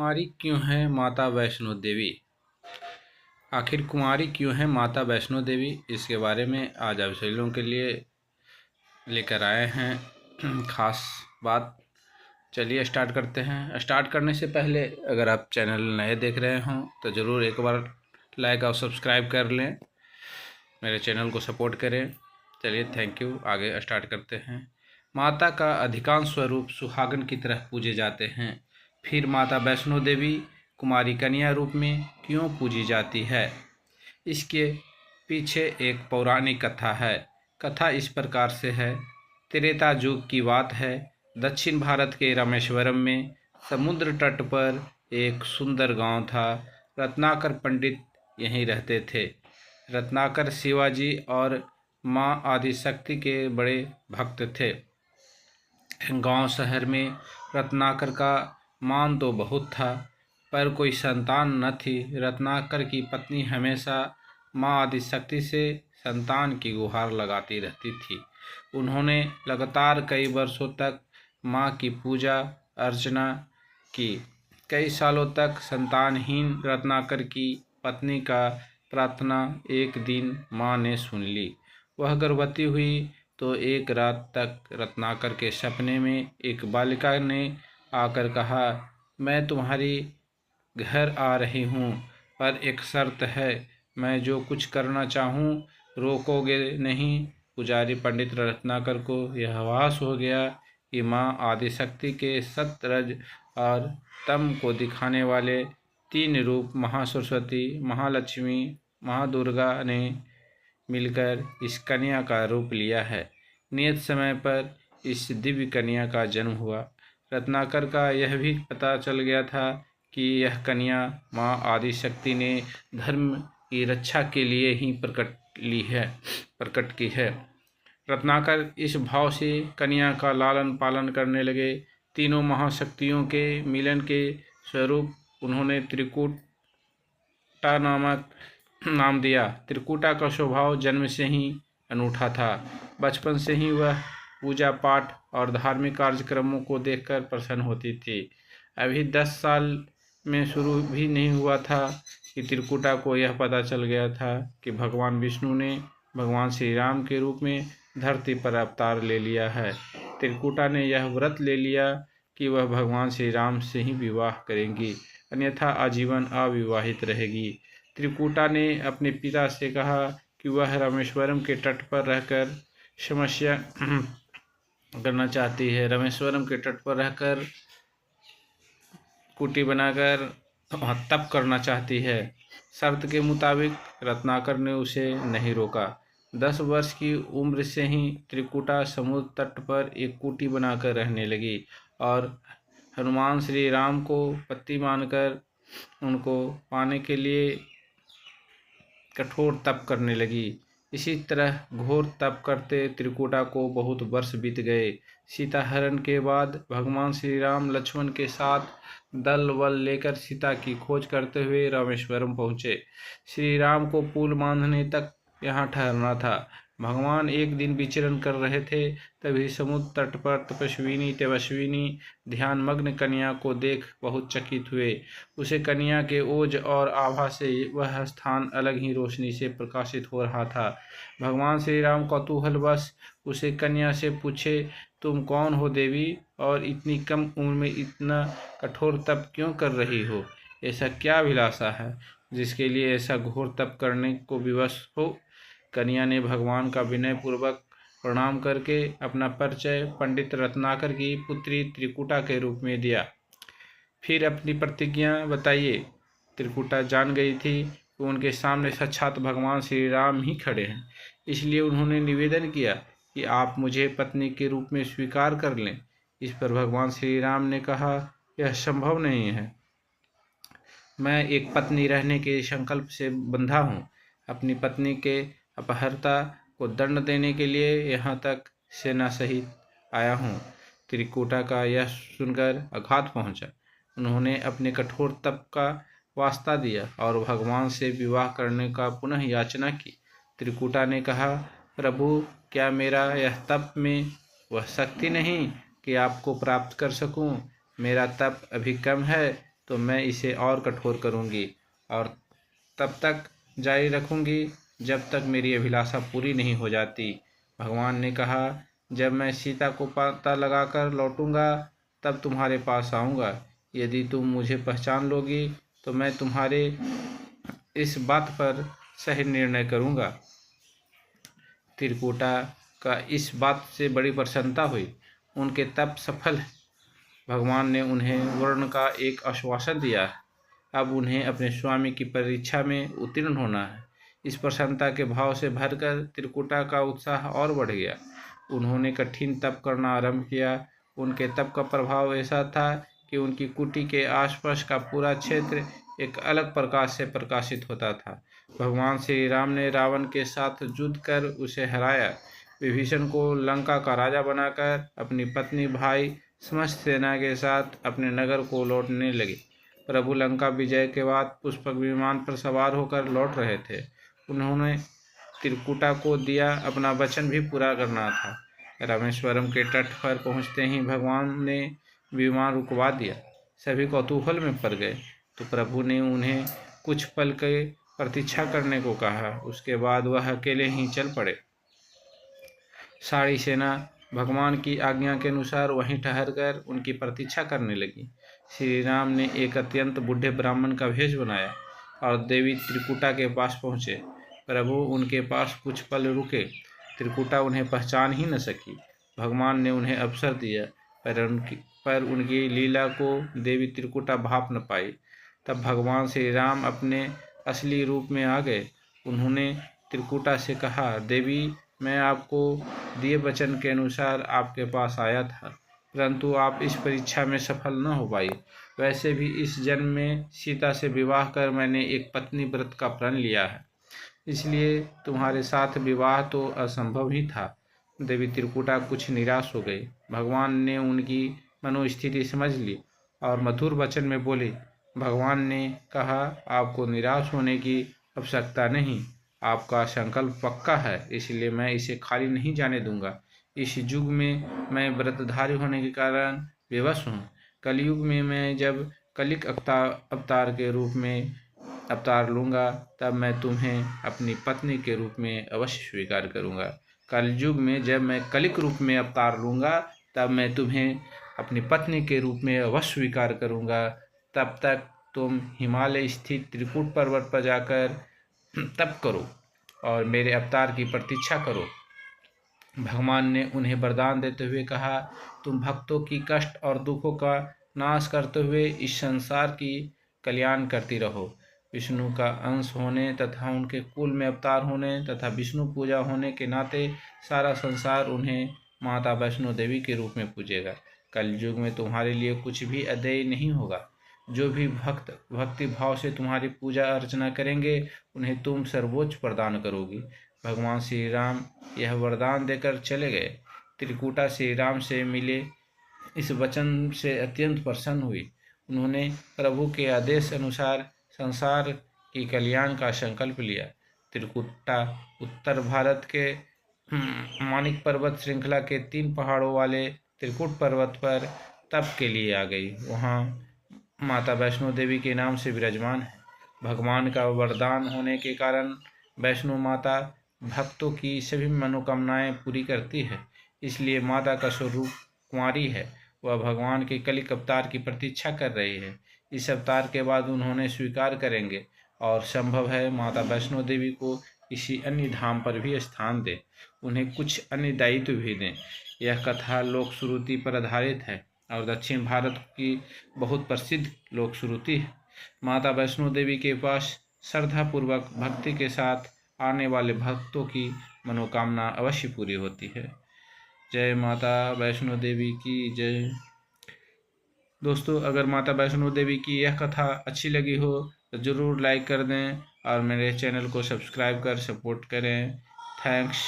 कुमारी क्यों है माता वैष्णो देवी? आखिर कुमारी क्यों है माता वैष्णो देवी, इसके बारे में आज आप सभी लोगों के लिए लेकर आए हैं खास बात। चलिए स्टार्ट करते हैं। स्टार्ट करने से पहले अगर आप चैनल नए देख रहे हों तो ज़रूर एक बार लाइक और सब्सक्राइब कर लें, मेरे चैनल को सपोर्ट करें। चलिए थैंक यू। आगे स्टार्ट करते हैं। माता का अधिकांश स्वरूप सुहागन की तरह पूजे जाते हैं। फिर माता वैष्णो देवी कुमारी कन्या रूप में क्यों पूजी जाती है? इसके पीछे एक पौराणिक कथा है। कथा इस प्रकार से है। त्रेता युग की बात है। दक्षिण भारत के रामेश्वरम में समुद्र तट पर एक सुंदर गांव था। रत्नाकर पंडित यहीं रहते थे। रत्नाकर शिवाजी और माँ आदिशक्ति के बड़े भक्त थे। गांव शहर में रत्नाकर का मान तो बहुत था, पर कोई संतान न थी। रत्नाकर की पत्नी हमेशा माँ आदिशक्ति से संतान की गुहार लगाती रहती थी। उन्होंने लगातार कई वर्षों तक माँ की पूजा अर्चना की। कई सालों तक संतानहीन रत्नाकर की पत्नी का प्रार्थना एक दिन माँ ने सुन ली। वह गर्भवती हुई तो एक रात तक रत्नाकर के सपने में एक बालिका ने आकर कहा, मैं तुम्हारी घर आ रही हूँ, पर एक शर्त है, मैं जो कुछ करना चाहूँ रोकोगे नहीं। पुजारी पंडित रत्नाकर को यह आभास हो गया कि माँ आदिशक्ति के सतरज और तम को दिखाने वाले तीन रूप महासरस्वती, महालक्ष्मी, महादुर्गा ने मिलकर इस कन्या का रूप लिया है। नियत समय पर इस दिव्य कन्या का जन्म हुआ। रत्नाकर का यह भी पता चल गया था कि यह कन्या माँ आदिशक्ति ने धर्म की रक्षा के लिए ही प्रकट की है। रत्नाकर इस भाव से कन्या का लालन पालन करने लगे। तीनों महाशक्तियों के मिलन के स्वरूप उन्होंने त्रिकूटा नाम दिया। त्रिकूटा का स्वभाव जन्म से ही अनूठा था। बचपन से ही वह पूजा पाठ और धार्मिक कार्यक्रमों को देखकर प्रसन्न होती थी। अभी 10 साल में शुरू भी नहीं हुआ था कि त्रिकूटा को यह पता चल गया था कि भगवान विष्णु ने भगवान श्री राम के रूप में धरती पर अवतार ले लिया है। त्रिकूटा ने यह व्रत ले लिया कि वह भगवान श्री राम से ही विवाह करेंगी, अन्यथा आजीवन अविवाहित रहेगी। त्रिकूटा ने अपने पिता से कहा कि वह रामेश्वरम के तट पर रहकर समस्या करना चाहती है। रामेश्वरम के तट पर रहकर कुटी बनाकर तप करना चाहती है। शर्त के मुताबिक रत्नाकर ने उसे नहीं रोका। 10 वर्ष की उम्र से ही त्रिकूटा समुद्र तट पर एक कुटी बनाकर रहने लगी और हनुमान श्री राम को पति मानकर उनको पाने के लिए कठोर तप करने लगी। इसी तरह घोर तप करते त्रिकूटा को बहुत वर्ष बीत गए। सीता हरण के बाद भगवान श्री राम लक्ष्मण के साथ दल बल लेकर सीता की खोज करते हुए रामेश्वरम पहुँचे। श्री राम को पुल बांधने तक यहाँ ठहरना था। भगवान एक दिन विचरण कर रहे थे, तभी समुद्र तट पर तपस्विनी ध्यानमग्न कन्या को देख बहुत चकित हुए। उसे कन्या के ओज और आभा से वह स्थान अलग ही रोशनी से प्रकाशित हो रहा था। भगवान श्री राम कौतूहलवश उसे कन्या से पूछे, तुम कौन हो देवी, और इतनी कम उम्र में इतना कठोर तप क्यों कर रही हो? ऐसा क्या अभिलाषा है जिसके लिए ऐसा घोर तप करने को विवश हो? कन्या ने भगवान का विनय पूर्वक प्रणाम करके अपना परिचय पंडित रत्नाकर की पुत्री त्रिकूटा के रूप में दिया। फिर अपनी प्रतिज्ञा बताइए। त्रिकूटा जान गई थी कि उनके सामने साक्षात भगवान श्री राम ही खड़े हैं, इसलिए उन्होंने निवेदन किया कि आप मुझे पत्नी के रूप में स्वीकार कर लें। इस पर भगवान श्री राम ने कहा, यह संभव नहीं है। मैं एक पत्नी रहने के संकल्प से बंधा हूँ। अपनी पत्नी के अपहर्ता को दंड देने के लिए यहाँ तक सेना सहित आया हूँ। त्रिकूटा का यह सुनकर आघात पहुँचा। उन्होंने अपने कठोर तप का वास्ता दिया और भगवान से विवाह करने का पुनः याचना की। त्रिकूटा ने कहा, प्रभु, क्या मेरा यह तप में वह शक्ति नहीं कि आपको प्राप्त कर सकूं? मेरा तप अभी कम है, तो मैं इसे और कठोर करूँगी और तब तक जारी रखूँगी जब तक मेरी अभिलाषा पूरी नहीं हो जाती। भगवान ने कहा, जब मैं सीता को पता लगाकर लौटूंगा तब तुम्हारे पास आऊँगा। यदि तुम मुझे पहचान लोगी तो मैं तुम्हारे इस बात पर सही निर्णय करूँगा। त्रिकुटा का इस बात से बड़ी प्रसन्नता हुई। उनके तप सफल। भगवान ने उन्हें वरुण का एक आश्वासन दिया। अब उन्हें अपने स्वामी की परीक्षा में उत्तीर्ण होना है। इस प्रसन्नता के भाव से भरकर त्रिकुटा का उत्साह और बढ़ गया। उन्होंने कठिन तप करना आरंभ किया। उनके तप का प्रभाव ऐसा था कि उनकी कुटी के आसपास का पूरा क्षेत्र एक अलग प्रकाश से प्रकाशित होता था। भगवान श्री राम ने रावण के साथ युद्ध कर उसे हराया। विभीषण को लंका का राजा बनाकर अपनी पत्नी, भाई, समस्त सेना के साथ अपने नगर को लौटने लगे। प्रभु लंका विजय के बाद पुष्पक विमान पर सवार होकर लौट रहे थे। उन्होंने त्रिकुटा को दिया अपना वचन भी पूरा करना था। रामेश्वरम के तट पर पहुंचते ही भगवान ने विमान रुकवा दिया। सभी कौतूहल में पड़ गए तो प्रभु ने उन्हें कुछ पल के प्रतीक्षा करने को कहा। उसके बाद वह अकेले ही चल पड़े। सारी सेना भगवान की आज्ञा के अनुसार वहीं ठहरकर उनकी प्रतीक्षा करने लगी। श्री राम ने एक अत्यंत बूढ़े ब्राह्मण का भेष बनाया और देवी त्रिकुटा के पास पहुँचे। प्रभु उनके पास कुछ पल रुके। त्रिकुटा उन्हें पहचान ही न सकी। भगवान ने उन्हें अवसर दिया पर उनकी लीला को देवी त्रिकुटा भाप न पाई। तब भगवान श्री राम अपने असली रूप में आ गए। उन्होंने त्रिकुटा से कहा, देवी, मैं आपको दिए वचन के अनुसार आपके पास आया था, परंतु आप इस परीक्षा में सफल न हो पाई। वैसे भी इस जन्म में सीता से विवाह कर मैंने एक पत्नी व्रत का प्रण लिया है, इसलिए तुम्हारे साथ विवाह तो असंभव ही था। देवी त्रिकुटा कुछ निराश हो गई। भगवान ने उनकी मनोस्थिति समझ ली और मधुर वचन में बोली, भगवान ने कहा, आपको निराश होने की आवश्यकता नहीं। आपका संकल्प पक्का है, इसलिए मैं इसे खाली नहीं जाने दूंगा। इस युग में मैं व्रतधारी होने के कारण विवश हूँ। कलयुग में मैं जब कलिक अवतार के रूप में अवतार लूँगा तब मैं तुम्हें अपनी पत्नी के रूप में अवश्य स्वीकार करूँगा। कलयुग में जब मैं कलिक रूप में अवतार लूँगा तब मैं तुम्हें अपनी पत्नी के रूप में अवश्य स्वीकार करूँगा। तब तक तुम हिमालय स्थित त्रिकुट पर्वत पर जाकर तप करो और मेरे अवतार की प्रतीक्षा करो। भगवान ने उन्हें वरदान देते हुए कहा, तुम भक्तों की कष्ट और दुखों का नाश करते हुए इस संसार की कल्याण करती रहो। विष्णु का अंश होने तथा उनके कुल में अवतार होने तथा विष्णु पूजा होने के नाते सारा संसार उन्हें माता वैष्णो देवी के रूप में पूजेगा। कलयुग में तुम्हारे लिए कुछ भी अदेय नहीं होगा। जो भी भक्त भक्ति भाव से तुम्हारी पूजा अर्चना करेंगे उन्हें तुम सर्वोच्च प्रदान करोगी। भगवान श्री राम यह वरदान देकर चले गए। त्रिकुटा श्री राम से मिले इस वचन से अत्यंत प्रसन्न हुई। उन्होंने प्रभु के आदेश अनुसार संसार की कल्याण का संकल्प लिया। त्रिकुटा उत्तर भारत के मानिक पर्वत श्रृंखला के 3 पहाड़ों वाले त्रिकुट पर्वत पर तप के लिए आ गई। वहाँ माता वैष्णो देवी के नाम से विराजमान है। भगवान का वरदान होने के कारण वैष्णो माता भक्तों की सभी मनोकामनाएं पूरी करती है। इसलिए माता का स्वरूप कुंवारी है। वह भगवान के कलिक अवतार की प्रतीक्षा कर रही है। इस अवतार के बाद उन्होंने स्वीकार करेंगे और संभव है माता वैष्णो देवी को किसी अन्य धाम पर भी स्थान दें, उन्हें कुछ अन्य दायित्व भी दें। यह कथा लोक श्रुति पर आधारित है और दक्षिण भारत की बहुत प्रसिद्ध लोक श्रुति है। माता वैष्णो देवी के पास श्रद्धापूर्वक भक्ति के साथ आने वाले भक्तों की मनोकामना अवश्य पूरी होती है। जय माता वैष्णो देवी की जय। दोस्तों, अगर माता वैष्णो देवी की यह कथा अच्छी लगी हो तो ज़रूर लाइक कर दें और मेरे चैनल को सब्सक्राइब कर सपोर्ट करें। थैंक्स।